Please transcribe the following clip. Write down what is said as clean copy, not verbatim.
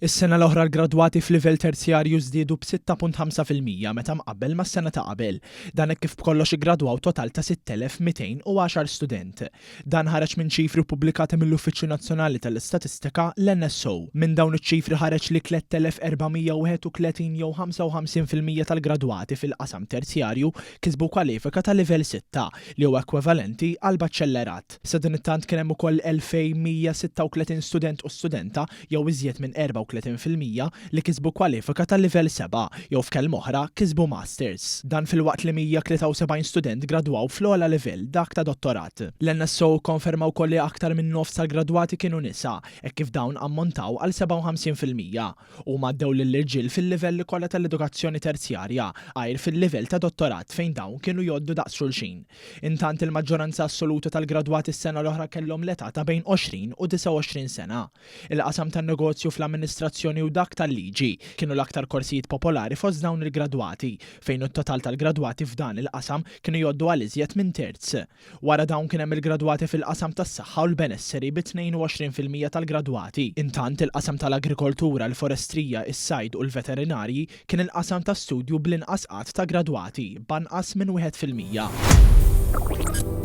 Is-sena l-oħra l-gradwati f'livell terzjarju żdiedu b'6.5% meta mqabbel mas-sena ta' qabel. Dan hekk kif b'kollox iggradwaw total ta' 6,210 student. Dan ħareġ minn ċifri pubblikati mill-Uffiċċju Nazzjonali tal-Istatistika l-NSO. Minn dawn iċ-ċifri ħareġ li 3,431 jew 55% tal-gradwati fil-qasam terzjarju kisbu kwalifika ta' livell 6 li huwa ekwivalenti għal baċċellerat. Sa din it-tant kien hemm ukoll 2,136 student u studenta jew iżjed minn 34% li kisbu kwalifika tal-livell 7 jew f'kelm oħra kisbu masters. Dan fil-waqt li 173 student gradwaw fl-ogħla livell dak ta' dottorat. L-NSO konfermaw kolli aktar minn nofs tal-gradwati kienu nisa hekk kif dawn ammontaw għal 57% u maddew lill-irġiel fil-livell kollha tal-edukazzjoni terzjarja għajr fil-livell ta' dottorat fejn dawn kienu jgħoddu daqs xulxin. Intant il-maġġoranza assoluta tal-gradwati s-sena l-oħra kellhom l-età ta' bejn 20 u 29 sena. Il-qasam tan-negozju fl-amministrazzjoni u dak tal-liġi kienu l-aktar korsijiet popolari fost dawn il-gradwati, fejn it-total tal-gradwati f'dan il-qasam kienu jgħoddu għal iżjed minn terz. Wara dawn kien hemm il-gradwati fil-qasam tas-saħħa u l-benesseri bi 22% tal-gradwati. Intant il-qasam tal-agrikoltura, l-forestrija, is-sajd u l-veterinarji kien il-qasam ta' studju bl-inqas qatt ta' gradwati b'anqas minn 1%.